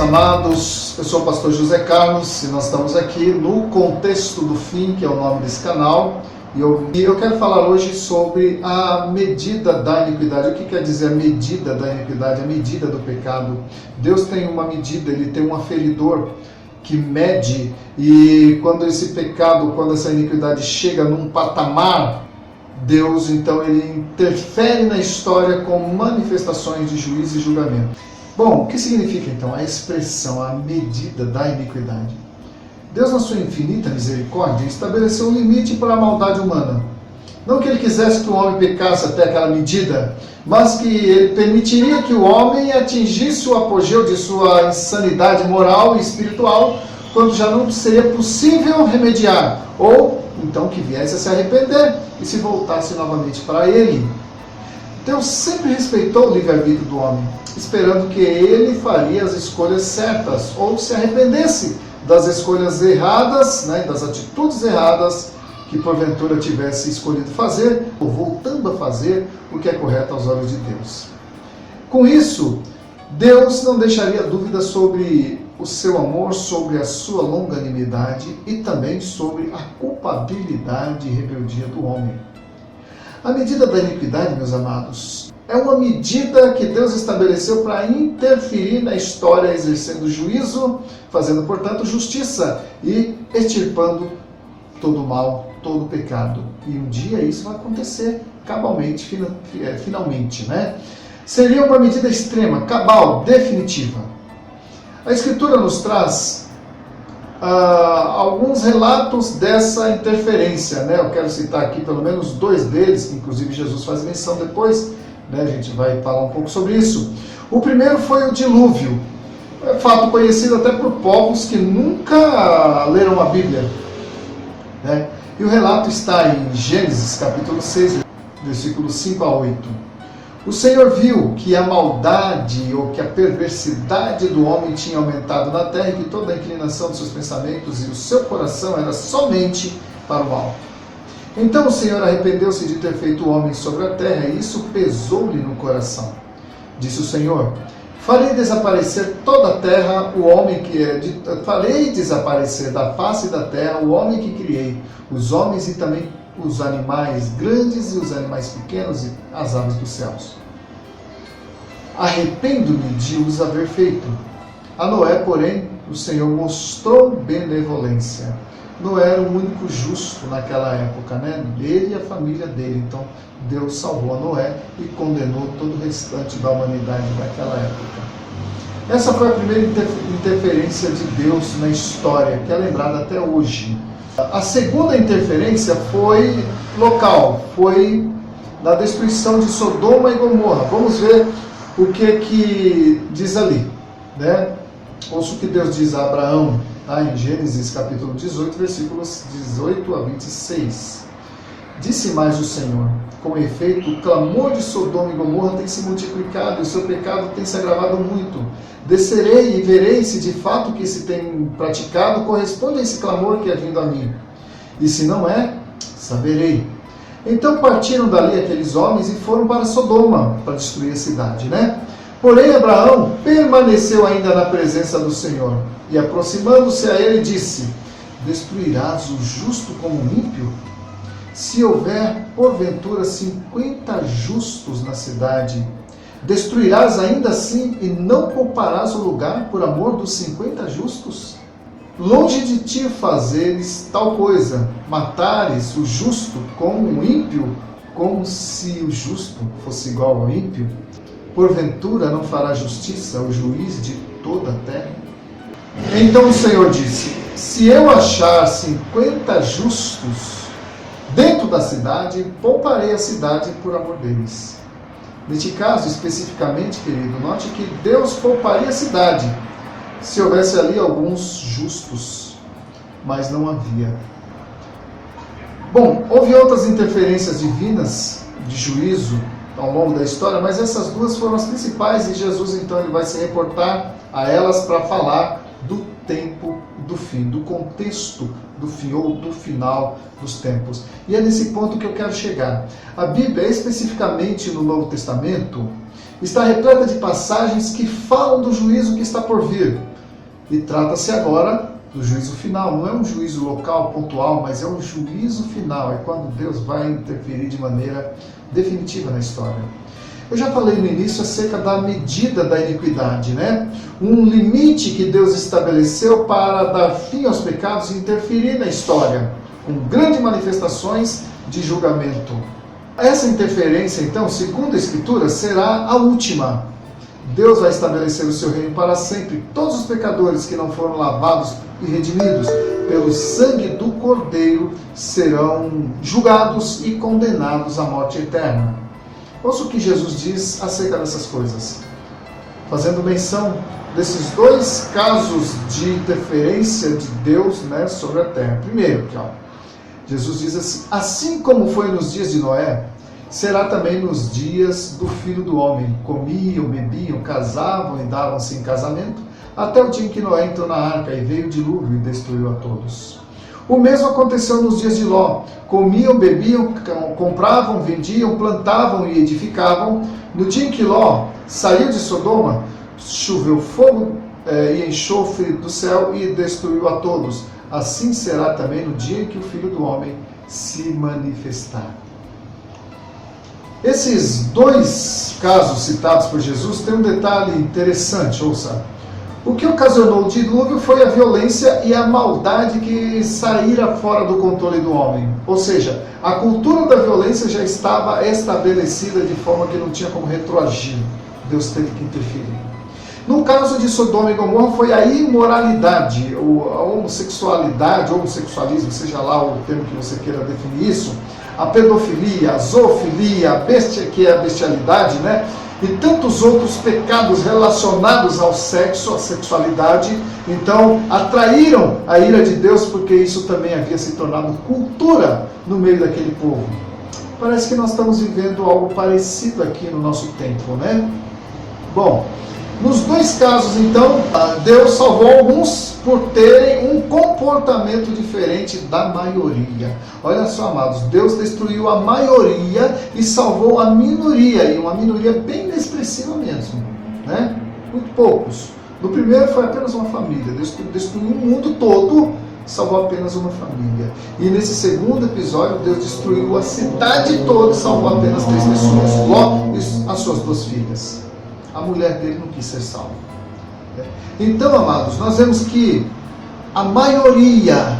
amados, eu sou o pastor José Carlos e nós estamos aqui no Contexto do Fim, que é o nome desse canal, e eu quero falar hoje sobre a medida da iniquidade. O que quer dizer a medida da iniquidade, a medida do pecado? Deus tem uma medida, Ele tem um aferidor que mede, e quando esse pecado, quando essa iniquidade chega num patamar, Deus então ele interfere na história com manifestações de juízo e julgamento. Bom, o que significa então a expressão, a medida da iniquidade? Deus, na sua infinita misericórdia, estabeleceu um limite para a maldade humana. Não que ele quisesse que o homem pecasse até aquela medida, mas que ele permitiria que o homem atingisse o apogeu de sua insanidade moral e espiritual, quando já não seria possível remediar, ou então que viesse a se arrepender e se voltasse novamente para ele. Deus sempre respeitou o livre-arbítrio do homem, esperando que ele faria as escolhas certas, ou se arrependesse das escolhas erradas, das atitudes erradas que porventura tivesse escolhido fazer, ou voltando a fazer o que é correto aos olhos de Deus. Com isso, Deus não deixaria dúvida sobre o seu amor, sobre a sua longanimidade e também sobre a culpabilidade e rebeldia do homem. A medida da iniquidade, meus amados, é uma medida que Deus estabeleceu para interferir na história, exercendo juízo, fazendo, portanto, justiça e extirpando todo o mal, todo o pecado. E um dia isso vai acontecer cabalmente, finalmente, Seria uma medida extrema, cabal, definitiva. A Escritura nos traz alguns relatos dessa interferência, Eu quero citar aqui pelo menos dois deles, que inclusive Jesus faz menção depois, A gente vai falar um pouco sobre isso. O primeiro foi o dilúvio, fato conhecido até por povos que nunca leram a Bíblia, E o relato está em Gênesis capítulo 6, versículos 5 a 8. O Senhor viu que a maldade ou que a perversidade do homem tinha aumentado na terra e que toda a inclinação de seus pensamentos e o seu coração era somente para o mal. Então o Senhor arrependeu-se de ter feito o homem sobre a terra e isso pesou-lhe no coração. Disse o Senhor: farei desaparecer toda a terra o homem farei desaparecer da face da terra o homem que criei, os homens e também os animais grandes e os animais pequenos e as aves dos céus. Arrependo-me de os haver feito. A Noé, porém, o Senhor mostrou benevolência. Noé era o único justo naquela época, Ele e a família dele. Então, Deus salvou a Noé e condenou todo o restante da humanidade naquela época. Essa foi a primeira interferência de Deus na história, que é lembrada até hoje. A segunda interferência foi local, foi na destruição de Sodoma e Gomorra. Vamos ver o que diz ali, Ouça o que Deus diz a Abraão, em Gênesis capítulo 18, versículos 18 a 26. Disse mais o Senhor: com efeito, o clamor de Sodoma e Gomorra tem se multiplicado e o seu pecado tem se agravado muito. Descerei e verei se de fato o que se tem praticado corresponde a esse clamor que é vindo a mim. E se não é, saberei. Então partiram dali aqueles homens e foram para Sodoma, para destruir a cidade, Porém Abraão permaneceu ainda na presença do Senhor. E aproximando-se a ele, disse: destruirás o justo como o ímpio? Se houver, porventura, 50 justos na cidade, destruirás ainda assim e não pouparás o lugar por amor dos 50 justos? Longe de ti fazeres tal coisa, matares o justo como um ímpio, como se o justo fosse igual ao ímpio? Porventura não fará justiça o juiz de toda a terra? Então o Senhor disse: se eu achar 50 justos dentro da cidade, pouparei a cidade por amor deles. Neste caso, especificamente, querido, note que Deus pouparia a cidade se houvesse ali alguns justos, mas não havia. Bom, houve outras interferências divinas de juízo ao longo da história, mas essas duas foram as principais e Jesus então ele vai se reportar a elas para falar do tempo do fim, do contexto do fim ou do final dos tempos. E é nesse ponto que eu quero chegar. A Bíblia, especificamente no Novo Testamento, está repleta de passagens que falam do juízo que está por vir, E trata-se agora do juízo final. Não é um juízo local, pontual, mas é um juízo final. É quando Deus vai interferir de maneira definitiva na história. Eu já falei no início acerca da medida da iniquidade, né? Um limite que Deus estabeleceu para dar fim aos pecados e interferir na história, com grandes manifestações de julgamento. Essa interferência, então, segundo a Escritura, será a última. Deus vai estabelecer o seu reino para sempre. Todos os pecadores que não foram lavados e redimidos pelo sangue do Cordeiro serão julgados e condenados à morte eterna. Ouça o que Jesus diz acerca dessas coisas, fazendo menção desses dois casos de interferência de Deus, né, sobre a terra. Primeiro, Jesus diz assim: assim como foi nos dias de Noé, será também nos dias do Filho do Homem. Comiam, bebiam, casavam e davam-se em casamento, até o dia em que Noé entrou na arca e veio o dilúvio e destruiu a todos. O mesmo aconteceu nos dias de Ló. Comiam, bebiam, compravam, vendiam, plantavam e edificavam. No dia em que Ló saiu de Sodoma, choveu fogo e enxofre do céu e destruiu a todos. Assim será também no dia em que o Filho do Homem se manifestar. Esses dois casos citados por Jesus têm um detalhe interessante, ouça. O que ocasionou o dilúvio foi a violência e a maldade que saíra fora do controle do homem. Ou seja, a cultura da violência já estava estabelecida de forma que não tinha como retroagir. Deus teve que interferir. No caso de Sodoma e Gomorra foi a imoralidade, a homossexualidade, homossexualismo, seja lá o termo que você queira definir isso, a pedofilia, a zoofilia, a bestia, que é a bestialidade, né? E tantos outros pecados relacionados ao sexo, à sexualidade, então atraíram a ira de Deus, porque isso também havia se tornado cultura no meio daquele povo. Parece que nós estamos vivendo algo parecido aqui no nosso tempo, né? Bom, nos dois casos, então, Deus salvou alguns por terem um comportamento diferente da maioria. Olha só, amados, Deus destruiu a maioria e salvou a minoria, e uma minoria bem inexpressiva mesmo, né? Muito poucos. No primeiro foi apenas uma família, Deus destruiu o mundo todo, salvou apenas uma família. E nesse segundo episódio, Deus destruiu a cidade toda, salvou apenas 3 pessoas, Ló e as suas 2 filhas. A mulher dele não quis ser salva. Então, amados, nós vemos que a maioria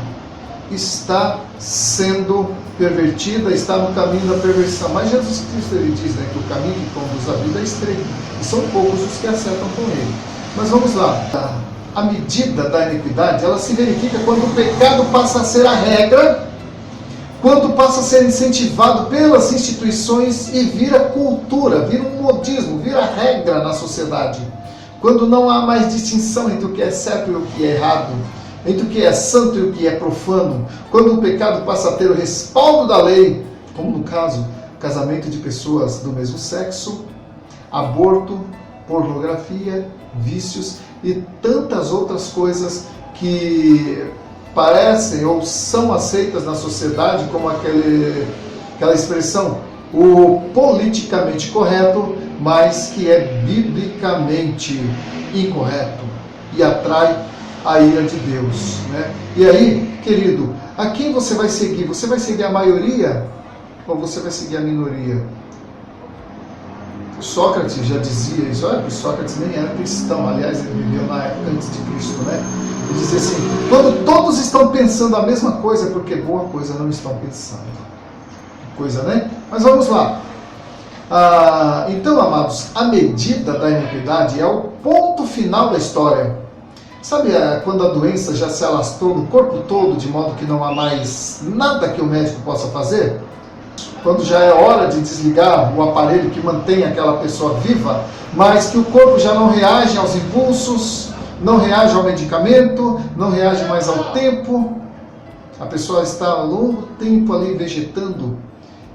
está sendo pervertida, está no caminho da perversão. Mas Jesus Cristo, ele diz, né, que o caminho que conduz à vida é estreito, e são poucos os que acertam com ele. Mas vamos lá. A medida da iniquidade, ela se verifica quando o pecado passa a ser a regra, quando passa a ser incentivado pelas instituições e vira cultura, vira um modismo, vira regra na sociedade. Quando não há mais distinção entre o que é certo e o que é errado, entre o que é santo e o que é profano, quando o pecado passa a ter o respaldo da lei, como no caso, casamento de pessoas do mesmo sexo, aborto, pornografia, vícios e tantas outras coisas que parecem ou são aceitas na sociedade como aquela expressão, o politicamente correto, mas que é biblicamente incorreto e atrai a ira de Deus, né? E aí, querido, a quem você vai seguir? Você vai seguir a maioria ou você vai seguir a minoria? Sócrates já dizia isso. Olha que Sócrates nem era cristão, aliás, ele viveu na época antes de Cristo, né? Ele dizia assim: quando todos estão pensando a mesma coisa, é porque boa coisa não estão pensando. Coisa, né? Mas vamos lá. Então, amados, a medida da iniquidade é o ponto final da história. Sabe quando a doença já se alastrou no corpo todo, de modo que não há mais nada que o médico possa fazer? Quando já é hora de desligar o aparelho que mantém aquela pessoa viva, mas que o corpo já não reage aos impulsos, não reage ao medicamento, não reage mais ao tempo, a pessoa está há longo tempo ali vegetando,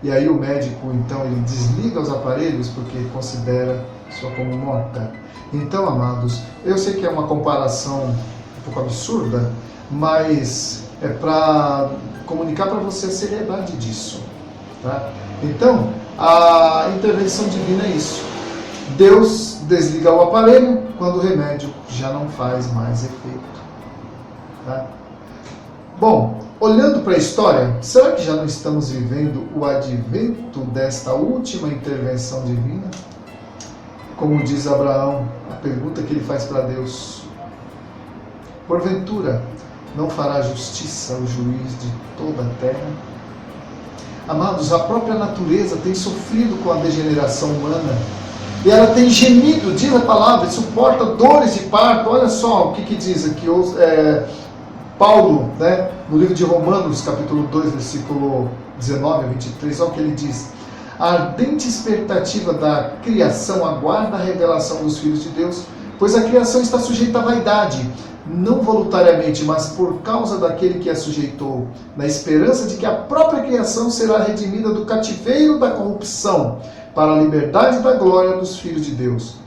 e aí o médico, então, ele desliga os aparelhos porque considera só como morta. Então, amados, eu sei que é uma comparação um pouco absurda, mas é para comunicar para você a seriedade disso. Tá? Então, a intervenção divina é isso. Deus desliga o aparelho quando o remédio já não faz mais efeito. Bom, olhando para a história, será que já não estamos vivendo o advento desta última intervenção divina? Como diz Abraão, a pergunta que ele faz para Deus: porventura não fará justiça o juiz de toda a terra? Amados, a própria natureza tem sofrido com a degeneração humana e ela tem gemido, diz a palavra, suporta dores de parto. Olha só o que diz aqui Paulo, né, no livro de Romanos, capítulo 2, versículo 19 a 23, olha o que ele diz: a ardente expectativa da criação aguarda a revelação dos filhos de Deus, pois a criação está sujeita à vaidade, não voluntariamente, mas por causa daquele que a sujeitou, na esperança de que a própria criação será redimida do cativeiro da corrupção, para a liberdade da glória dos filhos de Deus.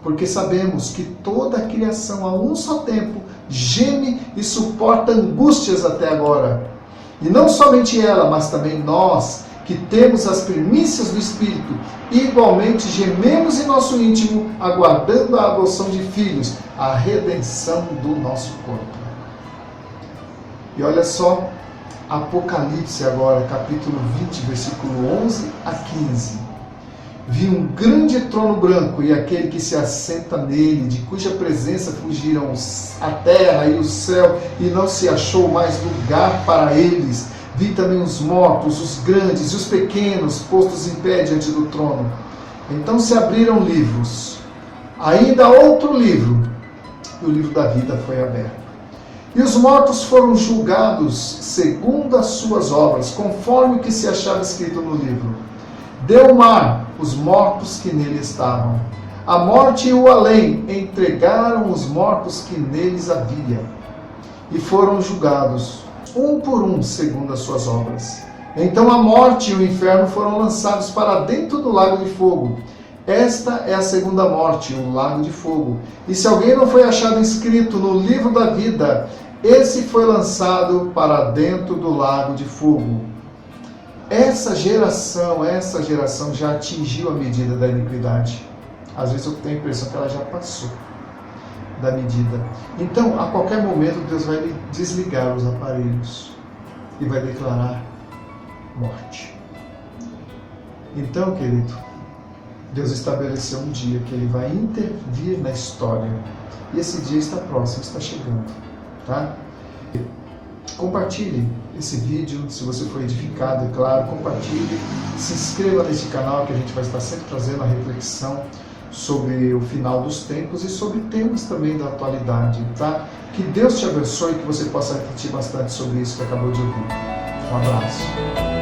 Porque sabemos que toda a criação a um só tempo geme e suporta angústias até agora. E não somente ela, mas também nós, que temos as primícias do Espírito, igualmente gememos em nosso íntimo, aguardando a adoção de filhos, a redenção do nosso corpo. E olha só, Apocalipse agora, capítulo 20, versículo 11 a 15. Vi um grande trono branco e aquele que se assenta nele, de cuja presença fugiram a terra e o céu, e não se achou mais lugar para eles. Vi também os mortos, os grandes e os pequenos, postos em pé diante do trono. Então se abriram livros, ainda outro livro, e o livro da vida foi aberto. E os mortos foram julgados segundo as suas obras, conforme o que se achava escrito no livro. Deu o mar os mortos que nele estavam. A morte e o além entregaram os mortos que neles havia, e foram julgados, um por um, segundo as suas obras. Então a morte e o inferno foram lançados para dentro do lago de fogo. Esta é a segunda morte, o lago de fogo. E se alguém não foi achado inscrito no livro da vida, esse foi lançado para dentro do lago de fogo. Essa geração já atingiu a medida da iniquidade. Às vezes eu tenho a impressão que ela já passou da medida. Então, a qualquer momento, Deus vai desligar os aparelhos e vai declarar morte. Então, querido, Deus estabeleceu um dia que Ele vai intervir na história. E esse dia está próximo, está chegando. Tá? Compartilhe esse vídeo, se você foi edificado, é claro, compartilhe, se inscreva nesse canal que a gente vai estar sempre trazendo a reflexão sobre o final dos tempos e sobre temas também da atualidade, tá? Que Deus te abençoe e que você possa refletir bastante sobre isso que acabou de ouvir. Um abraço.